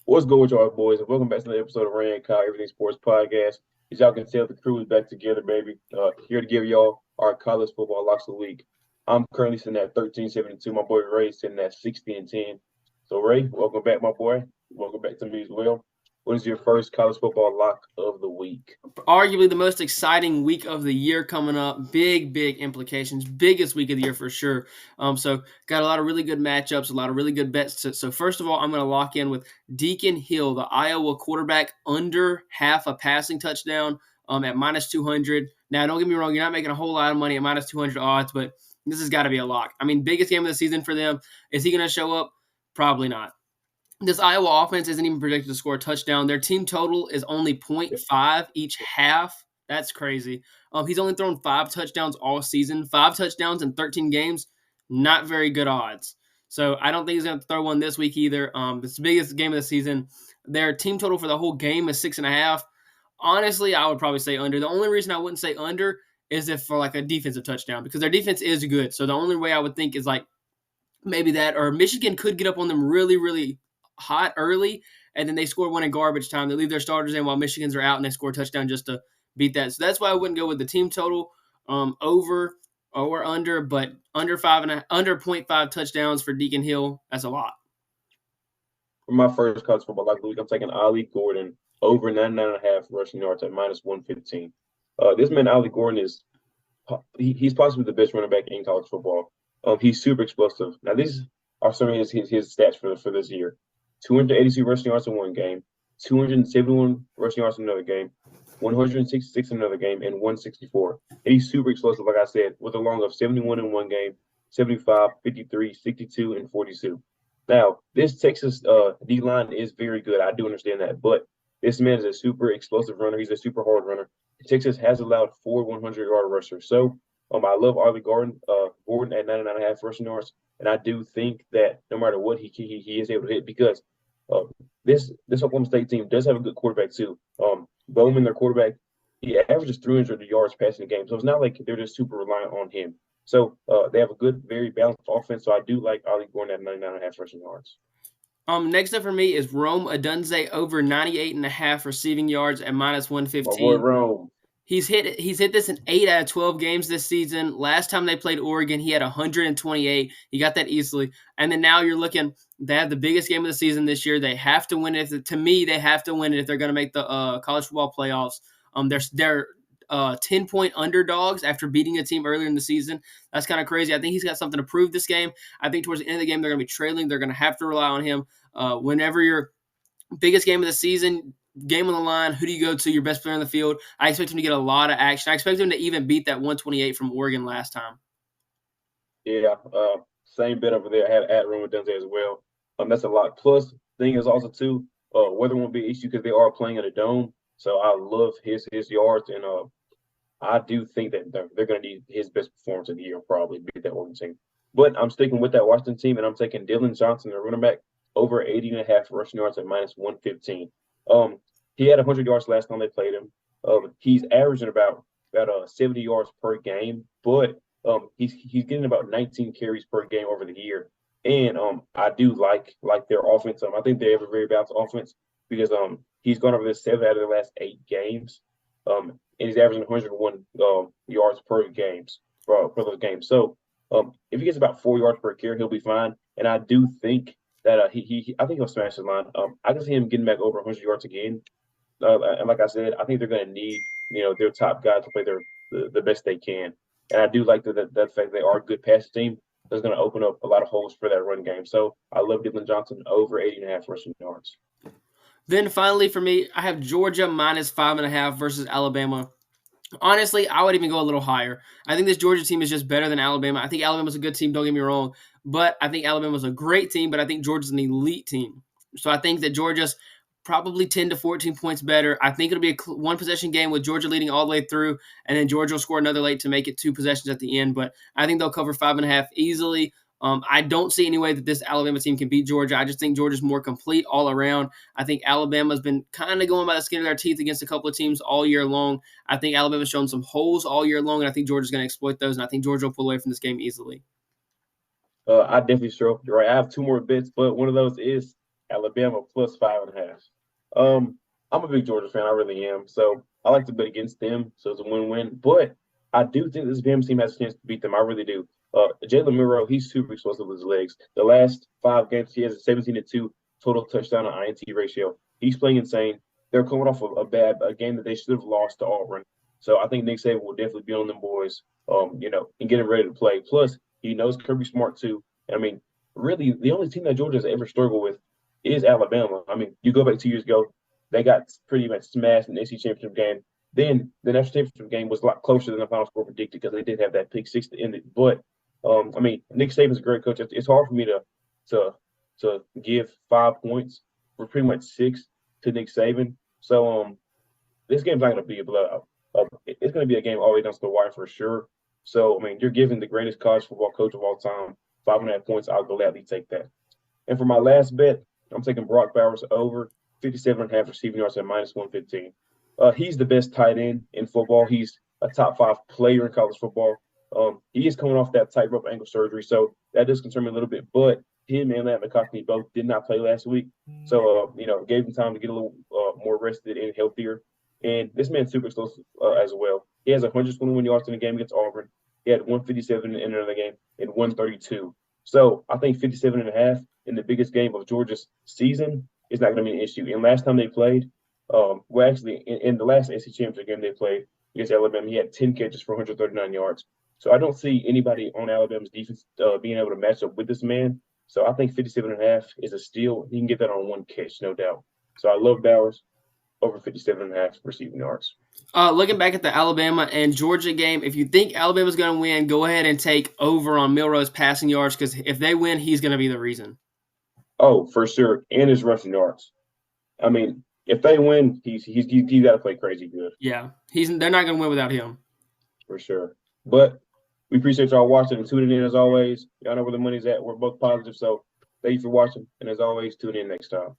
What's good with y'all, boys? And welcome back to another episode of Rand Kyle Everything Sports Podcast. As y'all can tell, the crew is back together, baby. Here to give y'all our college football locks of the week. I'm currently sitting at 13-72. My boy Ray is sitting at 60-10. So Ray, welcome back, my boy. Welcome back to me as well. What is your first college football lock of the week? Arguably the most exciting week of the year coming up. Big implications. Biggest week of the year for sure. So got a lot of really good matchups, a lot of really good bets. So first of all, I'm going to lock in with Deacon Hill, the Iowa quarterback, under half a passing touchdown at minus 200. Now, don't get me wrong, you're not making a whole lot of money at minus 200 odds, but this has got to be a lock. I mean, biggest game of the season for them. Is he going to show up? Probably not. This Iowa offense isn't even predicted to score a touchdown. Their team total is only 0.5 each half. That's crazy. He's only thrown 5 touchdowns all season. 5 touchdowns in 13 games. Not very good odds. So I don't think he's going to throw one this week either. It's the biggest game of the season. Their team total for the whole game is 6.5. Honestly, I would probably say under. The only reason I wouldn't say under is if for like a defensive touchdown, because their defense is good. So the only way I would think is like maybe that, or Michigan could get up on them really hot early, and then they score one in garbage time. They leave their starters in while Michigan's are out, and they score a touchdown just to beat that. So that's why I wouldn't go with the team total over or under, but under 0.5 touchdowns for Deacon Hill. That's a lot. For my first college football lock of the week, I'm taking Ollie Gordon over 99.5 rushing yards at minus 115. This man, Ollie Gordon, he's possibly the best running back in college football. He's super explosive. Now, these are some of his stats for this year. 282 rushing yards in one game, 271 rushing yards in another game, 166 in another game, and 164. And he's super explosive, like I said, with a long of 71 in one game, 75, 53, 62, and 42. Now, this Texas D-line is very good. I do understand that. But this man is a super explosive runner. He's a super hard runner. Texas has allowed 4 100-yard rushers. So I love Ollie Gordon at 99.5 rushing yards. And I do think that no matter what, he is able to hit because this Oklahoma State team does have a good quarterback too. Bowman, their quarterback, he averages 300 yards passing the game. So it's not like they're just super reliant on him. So they have a good, very balanced offense. So I do like Ollie Gordon at 99.5 rushing yards. Next up for me is Rome Odunze over 98.5 receiving yards at minus 115. My boy Rome. He's hit this in 8 out of 12 games this season. Last time they played Oregon, he had 128. He got that easily. And then now you're looking, they have the biggest game of the season this year. They have to win it. To me, they have to win it if they're going to make the college football playoffs. They're 10-point underdogs after beating a team earlier in the season. That's kind of crazy. I think he's got something to prove this game. I think towards the end of the game, they're going to be trailing. They're going to have to rely on him. Whenever your biggest game of the season, game on the line, who do you go to? Your best player on the field. I expect him to get a lot of action. I expect him to even beat that 128 from Oregon last time. Yeah, same bet over there. I had at Rome Odunze as well. That's a lot. Plus, thing is also too, weather won't be an issue because they are playing in a dome. So I love his yards, and I do think that they're going to need his best performance of the year, probably beat that Oregon team. But I'm sticking with that Washington team, and I'm taking Dylan Johnson, their running back, over 80.5 rushing yards at minus 115. He had 100 yards last time they played him. He's averaging about 70 yards per game, but he's getting about 19 carries per game over the year. And I do like their offense. I think they have a very balanced offense because he's gone over this 7 out of the last 8 games. And he's averaging 101 yards per games for those games. So if he gets about 4 yards per carry, he'll be fine. And I do think that I think he'll smash the line. I can see him getting back over 100 yards again. And like I said, I think they're going to need their top guys to play the best they can. And I do like that fact they are a good pass team. That's going to open up a lot of holes for that run game. So I love Dylan Johnson over 80.5 rushing yards. Then finally for me, I have Georgia minus 5.5 versus Alabama. Honestly, I would even go a little higher. I think this Georgia team is just better than Alabama. I think Alabama's a good team, don't get me wrong. But I think Alabama's a great team, but I think Georgia's an elite team. So I think that Georgia's probably 10 to 14 points better. I think it'll be a one-possession game with Georgia leading all the way through, and then Georgia will score another late to make it 2 possessions at the end. But I think they'll cover 5.5 easily. I don't see any way that this Alabama team can beat Georgia. I just think Georgia's more complete all around. I think Alabama's been kind of going by the skin of their teeth against a couple of teams all year long. I think Alabama's shown some holes all year long, and I think Georgia's going to exploit those, and I think Georgia will pull away from this game easily. I definitely sure. You're right. I have 2 more bets, but one of those is Alabama plus 5.5. I'm a big Georgia fan. I really am. So I like to bet against them. So it's a win-win. But I do think this Bama team has a chance to beat them. I really do. Jalen Murrow, he's super explosive with his legs. The last 5 games, he has a 17-2 total touchdown to INT ratio. He's playing insane. They're coming off a game that they should have lost to Auburn. So I think Nick Saban will definitely be on them boys, and get him ready to play. Plus, he knows Kirby Smart too. I mean, really, the only team that Georgia has ever struggled with is Alabama. I mean, you go back 2 years ago, they got pretty much smashed in the SEC championship game. Then the national championship game was a lot closer than the final score predicted because they did have that pick six to end it. But I mean, Nick Saban's a great coach. It's hard for me to give 5 points for pretty much six to Nick Saban. So this game's not going to be a blowout. It's going to be a game all the way down to the wire for sure. So I mean, you're giving the greatest college football coach of all time 5.5 points. I'll gladly take that. And for my last bet, I'm taking Brock Bowers over 57.5 receiving yards at minus 115. He's the best tight end in football. He's a top 5 player in college football. He is coming off that tightrope ankle surgery, so that does concern me a little bit. But him and Matt McConkey both did not play last week, so gave him time to get a little more rested and healthier. And this man's super explosive as well. He has 121 yards in the game against Auburn. He had 157 in another game and 132. So I think 57.5 in the biggest game of Georgia's season is not going to be an issue. And last time they played, in the last SEC championship game they played against Alabama, he had 10 catches for 139 yards. So I don't see anybody on Alabama's defense being able to match up with this man. So I think 57.5 is a steal. He can get that on one catch, no doubt. So I love Bowers over 57.5 receiving yards. Looking back at the Alabama and Georgia game, if you think Alabama's going to win, go ahead and take over on Milroe's passing yards because if they win, he's going to be the reason. Oh, for sure, and his rushing yards. I mean, if they win, he's got to play crazy good. Yeah, they're not going to win without him. For sure. But we appreciate y'all watching and tuning in as always. Y'all know where the money's at. We're both positive, so thank you for watching. And as always, tune in next time.